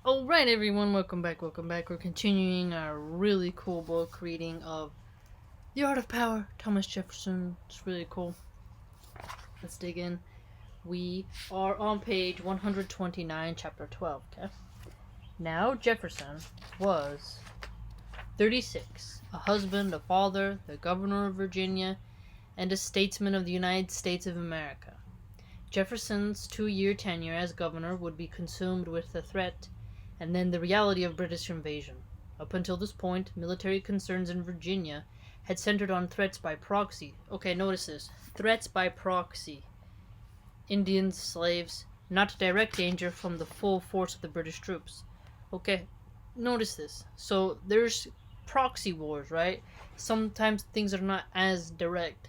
Alright everyone, welcome back. We're continuing our really cool book reading of The Art of Power, Thomas Jefferson. It's really cool. Let's dig in. We are on page 129, chapter 12, okay? Now Jefferson was 36, a husband, a father, the governor of Virginia, and a statesman of the United States of America. Jefferson's 2-year tenure as governor would be consumed with the threat and then the reality of British invasion. Up until this point, military concerns in Virginia had centered on threats by proxy. Okay, notice this. Threats by proxy. Indians, slaves, not direct danger from the full force of the British troops. Okay, notice this. So there's proxy wars, right? Sometimes things are not as direct.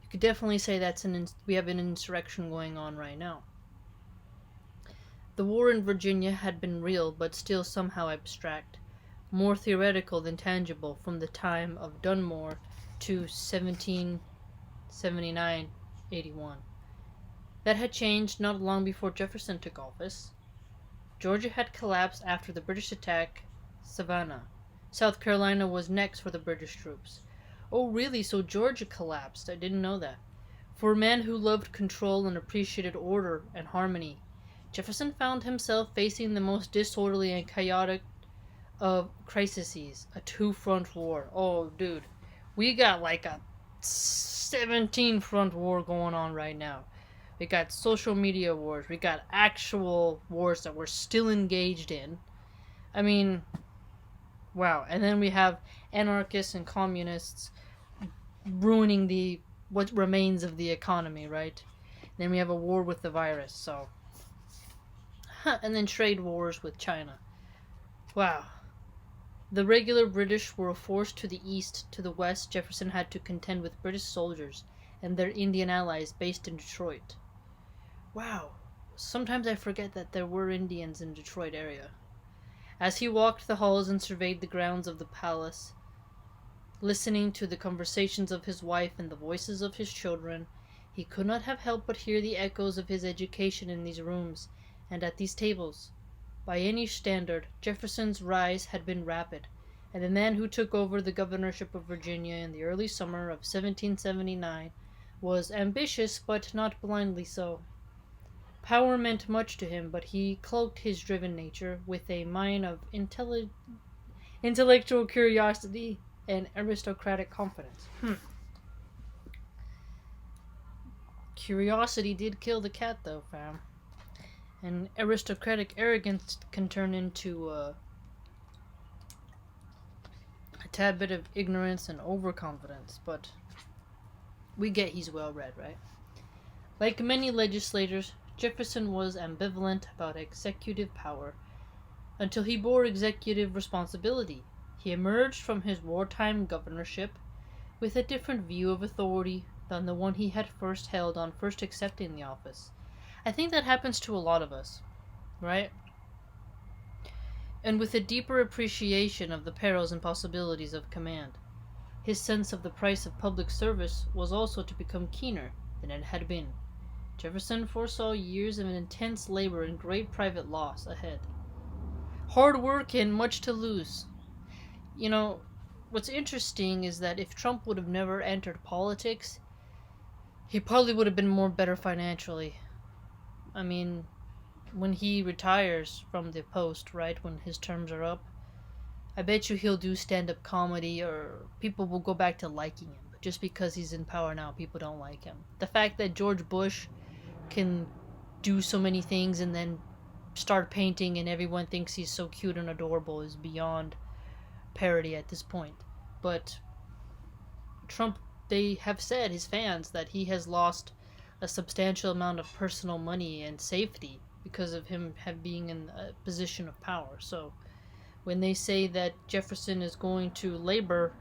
You could definitely say we have an insurrection going on right now. The war in Virginia had been real, but still somehow abstract, more theoretical than tangible from the time of Dunmore to 1779-81. That had changed not long before Jefferson took office. Georgia had collapsed after the British attack Savannah. South Carolina was next for the British troops. Oh really, so Georgia collapsed. I didn't know that. For a man who loved control and appreciated order and harmony, Jefferson found himself facing the most disorderly and chaotic of crises, a two-front war. Oh, dude, we got like a 17-front war going on right now. We got social media wars. We got actual wars that we're still engaged in. I mean, wow. And then we have anarchists and communists ruining what remains of the economy, right? Then we have a war with the virus, so... and then trade wars with China. Wow. The regular British were forced to the east. To the west, Jefferson had to contend with British soldiers and their Indian allies based in Detroit. Wow. Sometimes I forget that there were Indians in Detroit area. As he walked the halls and surveyed the grounds of the palace, listening to the conversations of his wife and the voices of his children, he could not have helped but hear the echoes of his education in these rooms and at these tables. By any standard, Jefferson's rise had been rapid, and the man who took over the governorship of Virginia in the early summer of 1779 was ambitious, but not blindly so. Power meant much to him, but he cloaked his driven nature with a mine of intellectual curiosity and aristocratic confidence. Curiosity did kill the cat, though, fam. And aristocratic arrogance can turn into a tad bit of ignorance and overconfidence, but we get he's well read, right? Like many legislators, Jefferson was ambivalent about executive power until he bore executive responsibility. He emerged from his wartime governorship with a different view of authority than the one he had first held on first accepting the office. I think that happens to a lot of us, right? And with a deeper appreciation of the perils and possibilities of command. His sense of the price of public service was also to become keener than it had been. Jefferson foresaw years of intense labor and great private loss ahead. Hard work and much to lose. You know, what's interesting is that if Trump would have never entered politics, he probably would have been more better financially. I mean, when he retires from the post, right, when his terms are up, I bet you he'll do stand-up comedy, or people will go back to liking him. But just because he's in power now, people don't like him. The fact that George Bush can do so many things and then start painting and everyone thinks he's so cute and adorable is beyond parody at this point. But Trump, they have said, his fans, that he has lost a substantial amount of personal money and safety because of him being in a position of power. So when they say that Jefferson is going to labor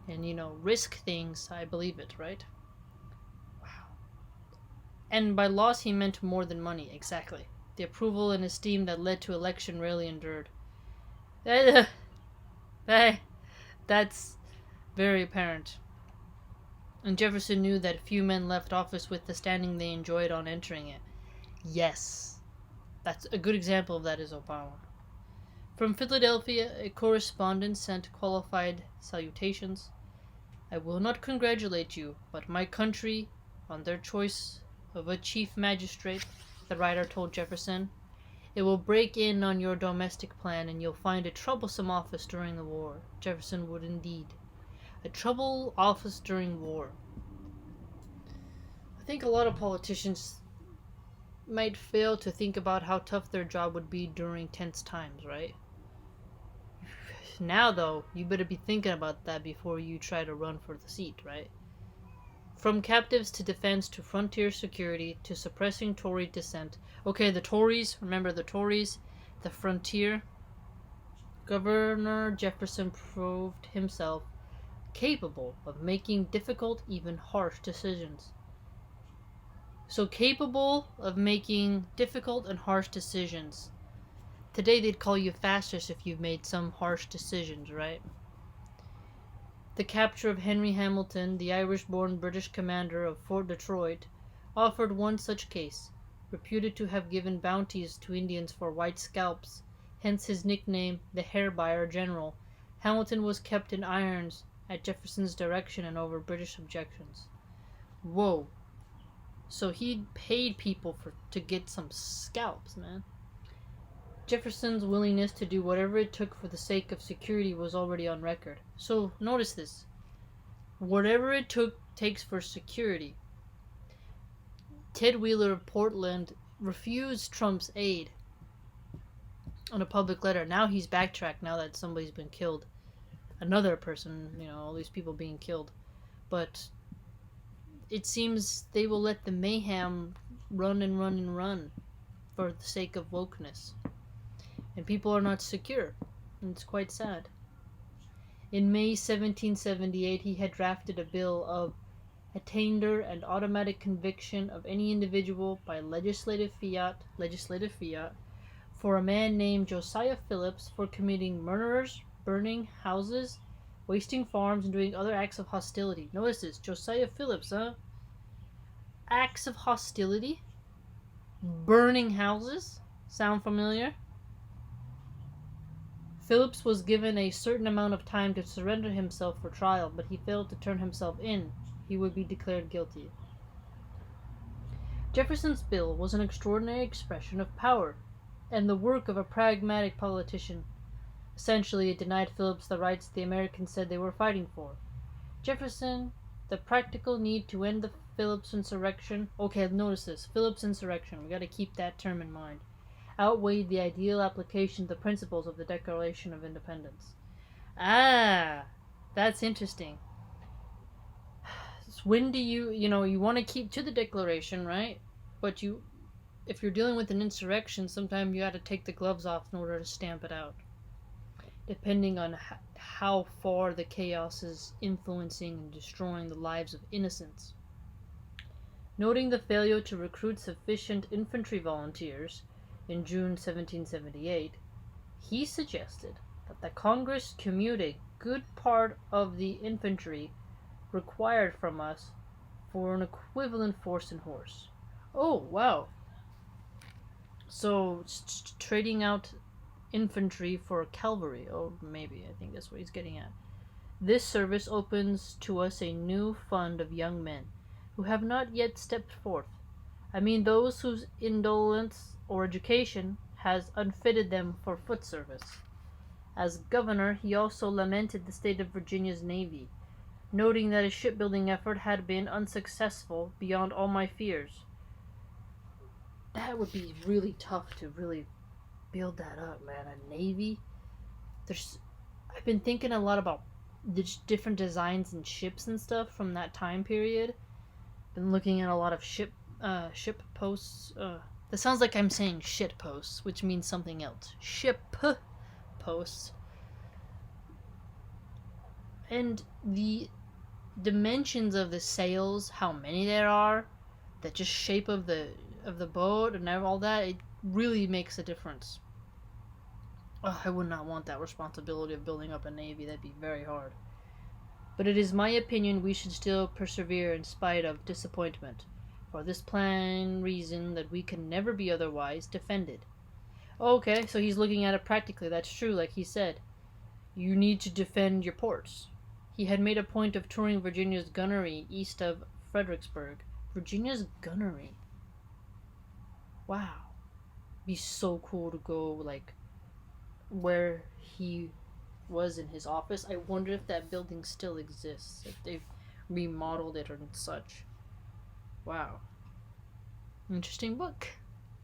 and, risk things, I believe it, right? Wow. And by loss, he meant more than money, exactly. The approval and esteem that led to election rarely endured. That's very apparent. And Jefferson knew that few men left office with the standing they enjoyed on entering it. Yes. That's a good example of that is Obama. From Philadelphia, a correspondent sent qualified salutations. I will not congratulate you, but my country, on their choice of a chief magistrate, the writer told Jefferson. It will break in on your domestic plan, and you'll find a troublesome office during the war. Jefferson would indeed. A trouble office during war. I think a lot of politicians might fail to think about how tough their job would be during tense times, right? Now, though, you better be thinking about that before you try to run for the seat, right? From captives to defense to frontier security to suppressing Tory dissent. Okay, the Tories, remember the Tories, the frontier. Governor Jefferson proved himself capable of making difficult, even harsh decisions. So capable of making difficult and harsh decisions. Today they'd call you fascist if you've made some harsh decisions, right? The capture of Henry Hamilton, the Irish-born British commander of Fort Detroit, offered one such case, reputed to have given bounties to Indians for white scalps, hence his nickname, the Hair-Buyer General. Hamilton was kept in irons at Jefferson's direction and over British objections. Whoa. So he paid people to get some scalps, man. Jefferson's willingness to do whatever it took for the sake of security was already on record. So notice this. Whatever it takes for security. Ted Wheeler of Portland refused Trump's aid on a public letter. Now he's backtracked now that somebody's been killed. Another person, all these people being killed. But it seems they will let the mayhem run and run and run for the sake of wokeness. And people are not secure. And it's quite sad. In May 1778, he had drafted a bill of attainder and automatic conviction of any individual by legislative fiat, for a man named Josiah Phillips for committing murders, burning houses, wasting farms, and doing other acts of hostility. Notice this, Josiah Phillips, Acts of hostility? Burning houses? Sound familiar? Phillips was given a certain amount of time to surrender himself for trial, but he failed to turn himself in. He would be declared guilty. Jefferson's bill was an extraordinary expression of power, and the work of a pragmatic politician. Essentially, it denied Phillips the rights the Americans said they were fighting for. Jefferson, the practical need to end the Phillips insurrection. Okay, notice this. Phillips insurrection. We got to keep that term in mind. Outweighed the ideal application of the principles of the Declaration of Independence. That's interesting. When do you want to keep to the Declaration, right? But if you're dealing with an insurrection, sometimes you got to take the gloves off in order to stamp it out. Depending on how far the chaos is influencing and destroying the lives of innocents. Noting the failure to recruit sufficient infantry volunteers, in June 1778, he suggested that the Congress commute a good part of the infantry required from us for an equivalent force in horse. Oh, wow. So, trading out infantry for cavalry. Oh, maybe. I think that's what he's getting at. This service opens to us a new fund of young men who have not yet stepped forth. I mean those whose indolence or education has unfitted them for foot service. As governor, he also lamented the state of Virginia's navy, noting that his shipbuilding effort had been unsuccessful beyond all my fears. That would be really tough to really build that up, man. A navy. I've been thinking a lot about the different designs and ships and stuff from that time period. Been looking at a lot of ship posts. That sounds like I'm saying shit posts, which means something else. Ship posts. And the dimensions of the sails, how many there are, the just shape of the boat and all that, it really makes a difference. I would not want that responsibility of building up a navy. That'd be very hard. But it is my opinion we should still persevere in spite of disappointment, for this plain reason that we can never be otherwise defended. Okay, so he's looking at it practically. That's true, like he said. You need to defend your ports. He had made a point of touring Virginia's gunnery east of Fredericksburg. Virginia's gunnery. Wow. Be so cool to go, like, where he was in his office. I wonder if that building still exists, if they've remodeled it or such. Wow. Interesting book.